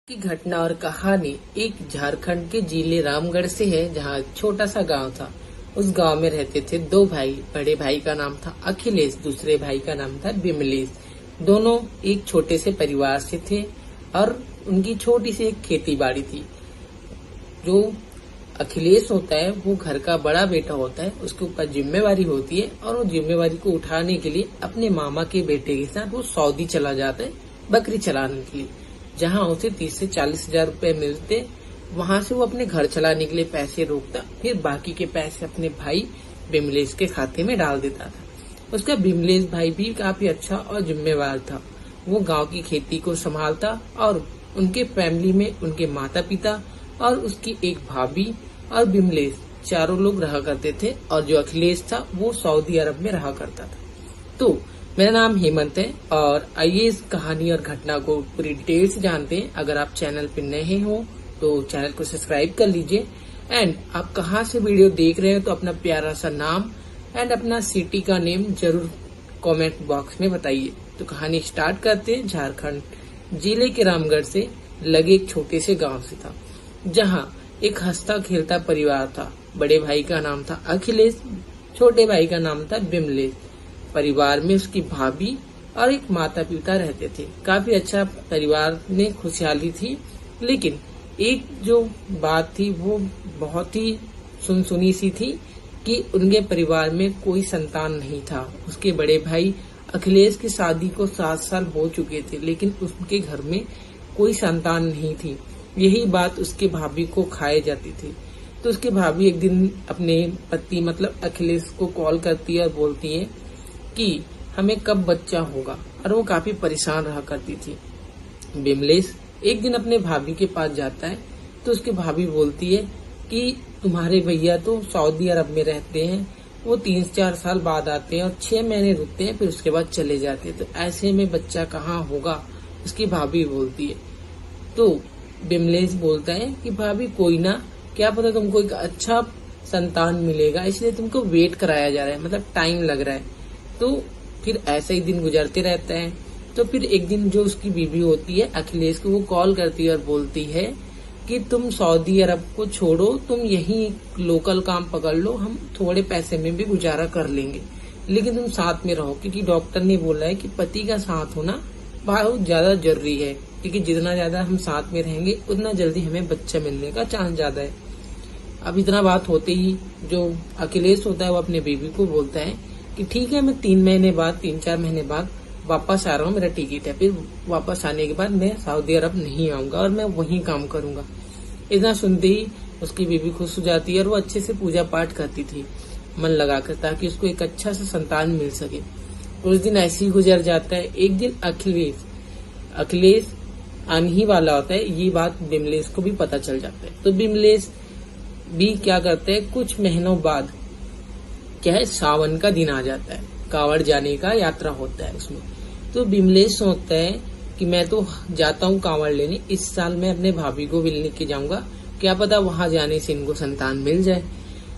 की घटना और कहानी एक झारखंड के जिले रामगढ़ से है, जहाँ एक छोटा सा गांव था। उस गांव में रहते थे दो भाई। बड़े भाई का नाम था अखिलेश, दूसरे भाई का नाम था बिमलेश। दोनों एक छोटे से परिवार से थे और उनकी छोटी सी एक खेती बाड़ी थी। जो अखिलेश होता है वो घर का बड़ा बेटा होता है, उसके ऊपर जिम्मेवारी होती है और वो जिम्मेवारी को उठाने के लिए अपने मामा के बेटे के साथ वो सऊदी चला जाता है बकरी चलाने के लिए, जहाँ उसे 30 से 40 हजार रूपए मिलते। वहां से वो अपने घर चलाने के लिए पैसे रोकता, फिर बाकी के पैसे अपने भाई बिमलेश के खाते में डाल देता था। उसका बिमलेश भाई भी काफी अच्छा और जिम्मेवार था। वो गांव की खेती को संभालता और उनके फैमिली में उनके माता पिता और उसकी एक भाभी और बिमलेश चारों लोग रहा करते थे। और जो अखिलेश था वो सऊदी अरब में रहा करता था। तो मेरा नाम हेमंत है और आइए इस कहानी और घटना को पूरी डिटेल से जानते हैं। अगर आप चैनल पे नए हो तो चैनल को सब्सक्राइब कर लीजिए। एंड आप कहाँ से वीडियो देख रहे हो तो अपना प्यारा सा नाम एंड अपना सिटी का नेम जरूर कमेंट बॉक्स में बताइए। तो कहानी स्टार्ट करते हैं। झारखंड जिले के रामगढ़ से लगे एक छोटे से गांव से था, जहां एक हंसता खेलता परिवार था। बड़े भाई का नाम था अखिलेश, छोटे भाई का नाम था बिमलेश। परिवार में उसकी भाभी और एक माता पिता रहते थे। काफी अच्छा परिवार में खुशहाली थी, लेकिन एक जो बात थी वो बहुत ही सुनसुनी सी थी कि उनके परिवार में कोई संतान नहीं था। उसके बड़े भाई अखिलेश की शादी को 7 साल हो चुके थे, लेकिन उसके घर में कोई संतान नहीं थी। यही बात उसके भाभी को खाए जाती थी। तो उसके भाभी एक दिन अपने पति मतलब अखिलेश को कॉल करती है और बोलती है कि हमें कब बच्चा होगा, और वो काफी परेशान रहा करती थी। बिमलेश एक दिन अपने भाभी के पास जाता है तो उसकी भाभी बोलती है कि तुम्हारे भैया तो सऊदी अरब में रहते हैं, वो 3-4 साल बाद आते हैं और 6 महीने रुकते हैं, फिर उसके बाद चले जाते हैं, तो ऐसे में बच्चा कहाँ होगा, उसकी भाभी बोलती है। तो बिमलेश बोलता है कि भाभी कोई ना, क्या पता तुमको एक अच्छा संतान मिलेगा, इसलिए तुमको वेट कराया जा रहा है, मतलब टाइम लग रहा है। तो फिर ऐसा ही दिन गुजरते रहता है। तो फिर एक दिन जो उसकी बीवी होती है अखिलेश को, वो कॉल करती है और बोलती है कि तुम सऊदी अरब को छोड़ो, तुम यही लोकल काम पकड़ लो, हम थोड़े पैसे में भी गुजारा कर लेंगे, लेकिन तुम साथ में रहो, क्योंकि डॉक्टर ने बोला है कि पति का साथ होना बहुत ज्यादा जरूरी है, क्योंकि जितना ज्यादा हम साथ में रहेंगे उतना जल्दी हमें बच्चा मिलने का चांस ज्यादा है। अब इतना बात होते ही जो अखिलेश होता है वो अपने बीवी को बोलता है कि ठीक है, मैं 3-4 महीने बाद वापस आ रहा हूँ, मेरा टिकट है, फिर वापस आने के बाद मैं सऊदी अरब नहीं आऊंगा और मैं वहीं काम करूंगा। इतना सुनते ही उसकी बीवी खुश हो जाती है और वो अच्छे से पूजा पाठ करती थी मन लगाकर, ताकि उसको एक अच्छा सा संतान मिल सके। उस दिन ऐसे ही गुजर जाता है। एक दिन अखिलेश आने ही वाला होता है, ये बात बिमलेश को भी पता चल जाता है। तो बिमलेश भी क्या करते हैं, कुछ महीनों बाद क्या है, सावन का दिन आ जाता है, कांवड़ जाने का यात्रा होता है उसमें। तो बिमलेश सोचता है कि मैं तो जाता हूँ कांवड़ लेने, इस साल मैं अपने भाभी को भी लेके जाऊंगा, क्या पता वहां जाने से इनको संतान मिल जाए।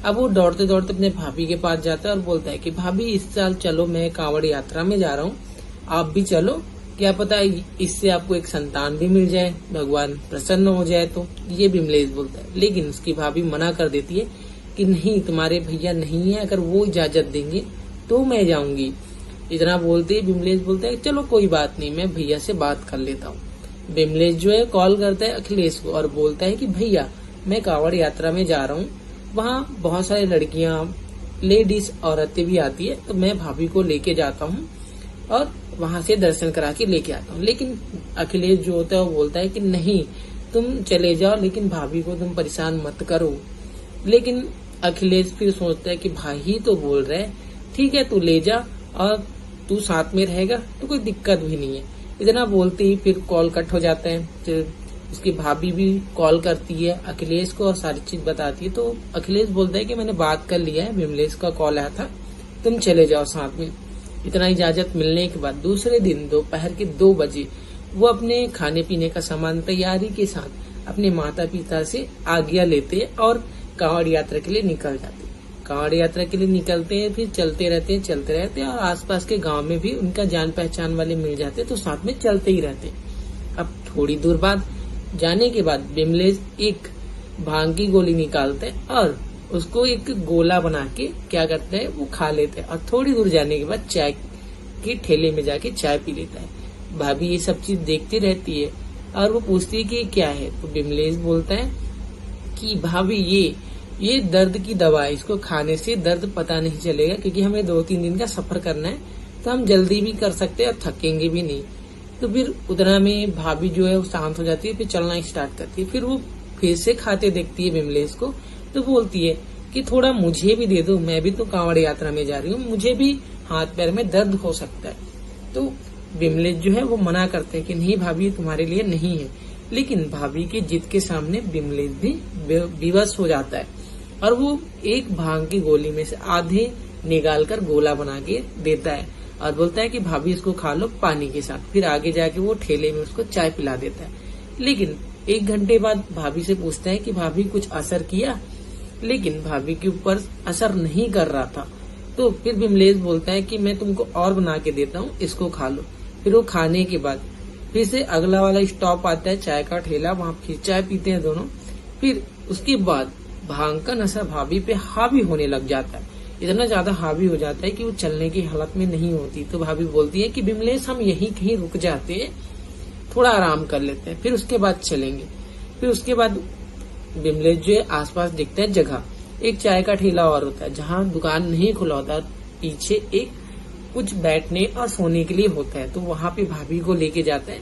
अब वो दौड़ते दौड़ते अपने भाभी के पास जाता है और बोलता है कि भाभी इस साल चलो, मैं कांवड़ यात्रा में जा रहा हूँ, आप भी चलो, क्या पता इससे आपको एक संतान भी मिल जाए, भगवान प्रसन्न हो जाए। तो ये बिमलेश बोलता है, लेकिन उसकी भाभी मना कर देती है कि नहीं, तुम्हारे भैया नहीं है, अगर वो इजाजत देंगे तो मैं जाऊंगी। इतना बोलते ही बिमलेश बोलता है चलो कोई बात नहीं, मैं भैया से बात कर लेता हूँ। बिमलेश जो है कॉल करता है अखिलेश को और बोलता है कि भैया मैं कांवड़ यात्रा में जा रहा हूँ, वहाँ बहुत सारी लड़कियां लेडीज औरतें भी आती है, तो मैं भाभी को लेके जाता हूँ और वहां से दर्शन करा के लेके आता हूँ। लेकिन अखिलेश जो होता है वो बोलता है कि नहीं, तुम चले जाओ, लेकिन भाभी को तुम परेशान मत करो। लेकिन अखिलेश फिर सोचता है कि भाई ही तो बोल रहे हैं, ठीक है तू ले जा और तू साथ में रहेगा तो कोई दिक्कत भी नहीं है। इतना बोलते ही फिर कॉल कट हो जाता है। फिर उसकी भाभी भी कॉल करती है अखिलेश को और सारी चीज बताती है। तो अखिलेश बोलता है कि मैंने बात कर लिया है, बिमलेश का कॉल आया था, तुम चले जाओ साथ में। इतना इजाजत मिलने के बाद दूसरे दिन दोपहर के 2 बजे वो अपने खाने पीने का सामान तैयारी के साथ अपने माता पिता से आज्ञा लेते और कांवड़ यात्रा के लिए निकल जाते। कांवड़ यात्रा के लिए निकलते हैं, फिर चलते रहते हैं और आसपास के गांव में भी उनका जान पहचान वाले मिल जाते, तो साथ में चलते ही रहते। अब थोड़ी दूर बाद जाने के बाद विमलेश एक भांग की गोली निकालते हैं और उसको एक गोला बना के क्या करते हैं वो खा लेते हैं और थोड़ी दूर जाने के बाद चाय के ठेले में जाके चाय पी लेता है। भाभी ये सब चीज देखती रहती है और वो पूछती है कि ये क्या है, तो विमलेश बोलता है कि भाभी ये दर्द की दवा है, इसको खाने से दर्द पता नहीं चलेगा क्योंकि हमें 2-3 दिन का सफर करना है तो हम जल्दी भी कर सकते हैं और थकेंगे भी नहीं। तो फिर उतना में भाभी जो है वो शांत हो जाती है, फिर चलना स्टार्ट करती है। फिर वो फिर से खाते देखती है विमलेश को, तो बोलती है कि थोड़ा मुझे भी दे दो, मैं भी तो कांवड़ यात्रा में जा रही हूँ, मुझे भी हाथ पैर में दर्द हो सकता है। तो विमलेश जो है वो मना करते हैं कि नहीं भाभी तुम्हारे लिए नहीं है। लेकिन भाभी की जिद के सामने विमलेश भी विवश हो जाता है और वो एक भांग की गोली में से आधे निकाल कर गोला बना के देता है और बोलता है कि भाभी इसको खा लो पानी के साथ। फिर आगे जाके वो ठेले में उसको चाय पिला देता है। लेकिन 1 घंटे बाद भाभी से पूछता है कि भाभी कुछ असर किया, लेकिन भाभी के ऊपर असर नहीं कर रहा था। तो फिर विमलेश बोलता है कि मैं तुमको और बना के देता हूँ, इसको खा लो। फिर वो खाने के बाद फिर से अगला वाला स्टॉप आता है, चाय का ठेला, वहाँ फिर चाय पीते हैं दोनों। फिर उसके बाद भांग का नशा भाभी पे हावी होने लग जाता है, इतना ज्यादा हावी हो जाता है कि वो चलने की हालत में नहीं होती। तो भाभी बोलती है कि विमलेश हम यहीं कहीं रुक जाते हैं, थोड़ा आराम कर लेते हैं, फिर उसके बाद चलेंगे। फिर उसके बाद विमलेश जो है आसपास दिखता है जगह, एक चाय का ठेला और होता है जहाँ दुकान नहीं खुला होता, पीछे एक कुछ बैठने और सोने के लिए होता है। तो वहाँ पे भाभी को लेके जाता है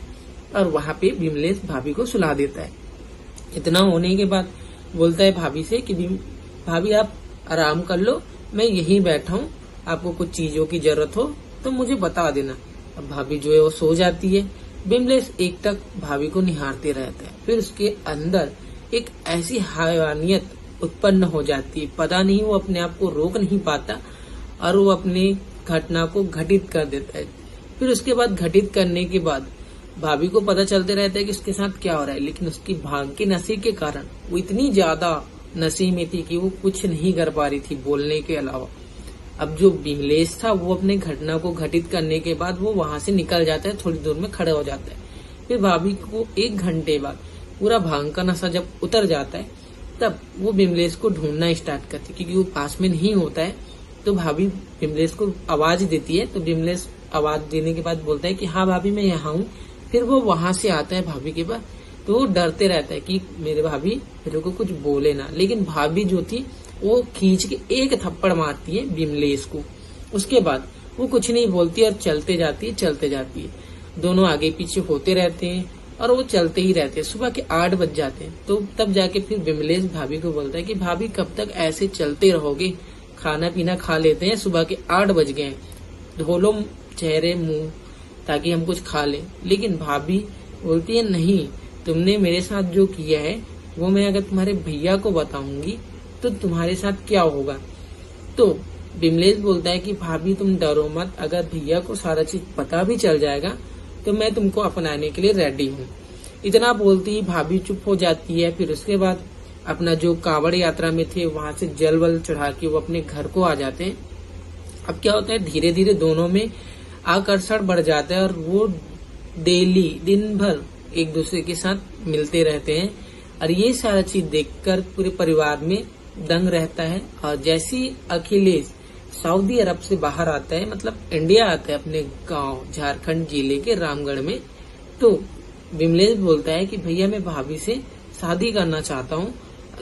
और वहाँ पे विमलेश भाभी को सुला देता है। इतना होने के बाद बोलता है भाभी से कि भाभी आप आराम कर लो, मैं यहीं बैठा हूँ, आपको कुछ चीजों की जरूरत हो तो मुझे बता देना। अब भाभी जो है वो सो जाती है। विमलेश एक तक भाभी को निहारते रहता है। फिर उसके अंदर एक ऐसी हैवानियत उत्पन्न हो जाती है, पता नहीं वो अपने आप को रोक नहीं पाता और वो अपनी घटना को घटित कर देता है। फिर उसके बाद घटित करने के बाद भाभी को पता चलते रहता है कि उसके साथ क्या हो रहा है, लेकिन उसकी भांग के नशे के कारण वो इतनी ज्यादा नशे में थी कि वो कुछ नहीं कर पा रही थी बोलने के अलावा। अब जो विमलेश था वो अपने घटना को घटित करने के बाद वो वहां से निकल जाता है, थोड़ी दूर में खड़ा हो जाता है। फिर भाभी को 1 घंटे बाद पूरा भांग का नशा जब उतर जाता है तब वो विमलेश को ढूंढना स्टार्ट करती है, क्योंकि वो पास में नहीं होता है। तो भाभी विमलेश को आवाज देती है, तो विमलेश आवाज देने के बाद बोलता है कि हाँ भाभी मैं यहाँ हूँ। फिर वो वहां से आता है भाभी के पास, तो वो डरते रहता है कि मेरे भाभी मेरे को कुछ बोले ना। लेकिन भाभी जो थी वो खींच के एक थप्पड़ मारती है विमलेश को। उसके बाद वो कुछ नहीं बोलती और चलते जाती है। दोनों आगे पीछे होते रहते हैं और वो चलते ही रहते हैं। सुबह के 8 बज जाते हैं। तो तब जाके फिर विमलेश भाभी को बोलता है कि भाभी कब तक ऐसे चलते रहोगे, खाना पीना खा लेते हैं, सुबह के 8 बज गए, धो लो चेहरे मुंह ताकि हम कुछ खा लें। लेकिन भाभी बोलती है नहीं, तुमने मेरे साथ जो किया है वो मैं अगर तुम्हारे भैया को बताऊंगी तो तुम्हारे साथ क्या होगा। तो विमलेश बोलता है कि भाभी तुम डरो मत, अगर भैया को सारा चीज पता भी चल जाएगा तो मैं तुमको अपनाने के लिए रेडी हूँ। इतना बोलती ही भाभी चुप हो जाती है। फिर उसके बाद अपना जो कांवड़ यात्रा में थे वहां से जल वल चढ़ा के वो अपने घर को आ जाते हैं। अब क्या होता है, धीरे धीरे दोनों में आकर्षण बढ़ जाता है और वो डेली दिन भर एक दूसरे के साथ मिलते रहते हैं। और ये सारा चीज देखकर पूरे परिवार में दंग रहता है। और जैसी अखिलेश सऊदी अरब से बाहर आता है, मतलब इंडिया आता है अपने गांव झारखंड जिले के रामगढ़ में, तो विमलेश बोलता है कि भैया मैं भाभी से शादी करना चाहता हूँ,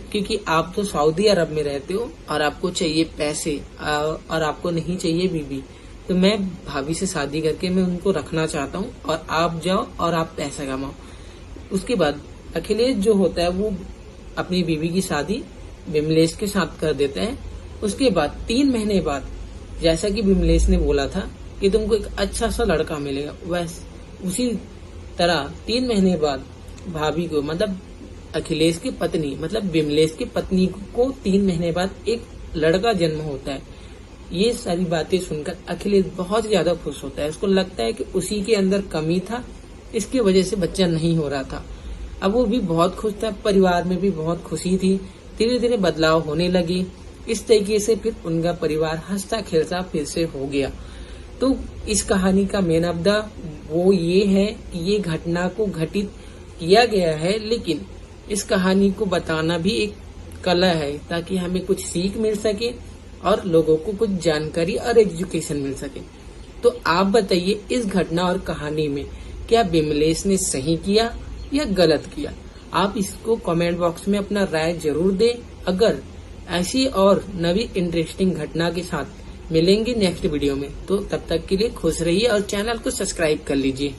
क्योंकि आप तो सऊदी अरब में रहते हो और आपको चाहिए पैसे और आपको नहीं चाहिए बीबी, तो मैं भाभी से शादी करके मैं उनको रखना चाहता हूँ और आप जाओ और आप पैसा कमाओ। उसके बाद अखिलेश जो होता है वो अपनी बीवी की शादी विमलेश के साथ कर देता है। उसके बाद 3 महीने बाद, जैसा कि विमलेश ने बोला था कि तुमको एक अच्छा सा लड़का मिलेगा, वैसे उसी तरह 3 महीने बाद भाभी को, मतलब अखिलेश की पत्नी, मतलब विमलेश की पत्नी को 3 महीने बाद एक लड़का जन्म होता है। ये सारी बातें सुनकर अखिलेश बहुत ज्यादा खुश होता है। उसको लगता है कि उसी के अंदर कमी था, इसकी वजह से बच्चा नहीं हो रहा था। अब वो भी बहुत खुश था, परिवार में भी बहुत खुशी थी। धीरे धीरे बदलाव होने लगी। इस तरीके से फिर उनका परिवार हंसता खेलता फिर से हो गया। तो इस कहानी का मेन मुद्दा वो ये है कि ये घटना को घटित किया गया है, लेकिन इस कहानी को बताना भी एक कला है ताकि हमें कुछ सीख मिल सके और लोगों को कुछ जानकारी और एजुकेशन मिल सके। तो आप बताइए, इस घटना और कहानी में क्या बिमलेश ने सही किया या गलत किया? आप इसको कमेंट बॉक्स में अपना राय जरूर दें। अगर ऐसी और नवी इंटरेस्टिंग घटना के साथ मिलेंगे नेक्स्ट वीडियो में, तो तब तक के लिए खुश रहिए और चैनल को सब्सक्राइब कर लीजिए।